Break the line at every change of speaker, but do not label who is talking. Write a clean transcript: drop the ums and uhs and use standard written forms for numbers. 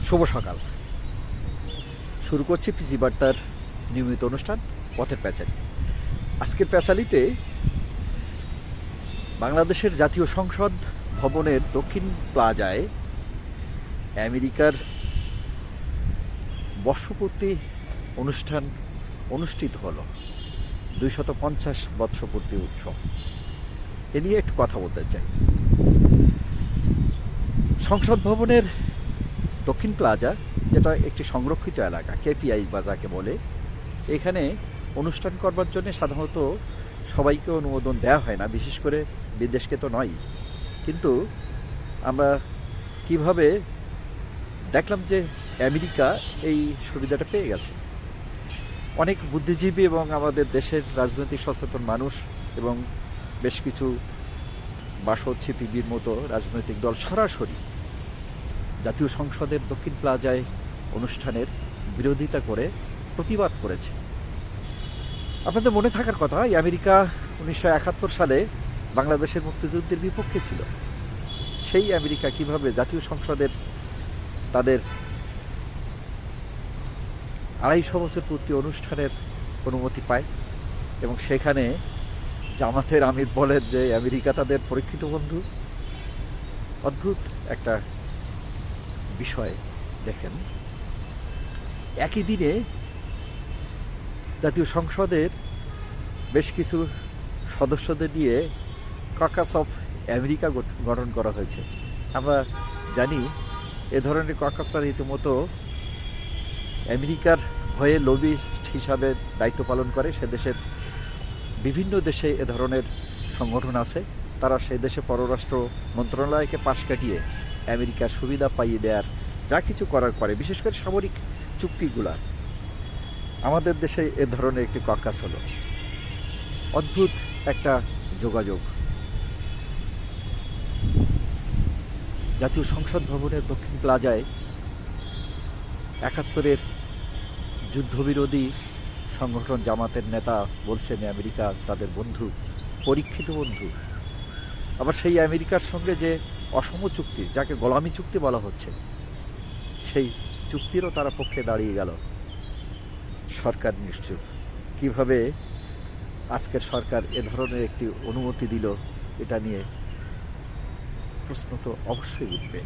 শুভ সকাল। শুরু করছি পিসি বার্তার নিয়মিত অনুষ্ঠান পথের প্যাচালি। আজকের প্যাচালিতে বাংলাদেশের জাতীয় সংসদ ভবনের দক্ষিণ প্লাজায় আমেরিকার বর্ষপূর্তি অনুষ্ঠান অনুষ্ঠিত হলো। 250 বর্ষপূর্তি উৎসব। এ নিয়ে একটু কথা বলতে চাই। সংসদ ভবনের দক্ষিণ প্লাজা, যেটা একটি সংরক্ষিত এলাকা, কেপিআই বা যাকে বলে, এখানে অনুষ্ঠান করবার জন্য সাধারণত সবাইকে অনুমোদন দেওয়া হয় না, বিশেষ করে বিদেশকে তো নয়। কিন্তু আমরা কিভাবে দেখলাম যে আমেরিকা এই সুবিধাটা পেয়ে গেছে। অনেক বুদ্ধিজীবী এবং আমাদের দেশের রাজনৈতিক সচেতন মানুষ এবং বেশ কিছু বাসদ সিপিবির মতো রাজনৈতিক দল সরাসরি জাতীয় সংসদের দক্ষিণ প্লাজায় অনুষ্ঠানের বিরোধিতা করে প্রতিবাদ করেছে। আপনাদের মনে থাকার কথা, আমেরিকা 1971 সালে বাংলাদেশের মুক্তিযুদ্ধের বিপক্ষে ছিল। সেই আমেরিকা কিভাবে জাতীয় সংসদের তাদের 250 বছর পূর্তি অনুষ্ঠানের অনুমতি পায় এবং সেখানে জামাতের আমির বলেন যে আমেরিকা তাদের পরীক্ষিত বন্ধু। অদ্ভুত একটা বিষয়। দেখেন, একই দিনে জাতীয় সংসদের বেশ কিছু সদস্যদের নিয়ে ককাস অফ আমেরিকা গঠন করা হয়েছে। আমরা জানি এ ধরনের ককাসরা রীতিমতো আমেরিকার হয়ে লবিস্ট হিসাবে দায়িত্ব পালন করে। সে দেশের বিভিন্ন দেশে এ ধরনের সংগঠন আছে। তারা সেই দেশে পররাষ্ট্র মন্ত্রণালয়কে পাশ কাটিয়ে আমেরিকার সুবিধা পাইয়ে দেওয়ার যা কিছু করার করে, বিশেষ করে সামরিক চুক্তিগুলা। আমাদের দেশে এ ধরনের একটি ককাস হলো। অদ্ভুত একটা যোগাযোগ। জাতীয় সংসদ ভবনের দক্ষিণ প্লাজায় 71-এর যুদ্ধবিরোধী সংগঠন জামাতের নেতা বলছেন আমেরিকা তাদের বন্ধু, পরীক্ষিত বন্ধু। আবার সেই আমেরিকার সঙ্গে যে অসম চুক্তি, যাকে গোলামি চুক্তি বলা হচ্ছে, সেই চুক্তিরও তারা পক্ষে দাঁড়িয়ে গেল। সরকার নিশ্চুপ। কিভাবে আজকের সরকার এ ধরনের একটি অনুমতি দিল, এটা নিয়ে প্রশ্ন তো অবশ্যই উঠবে।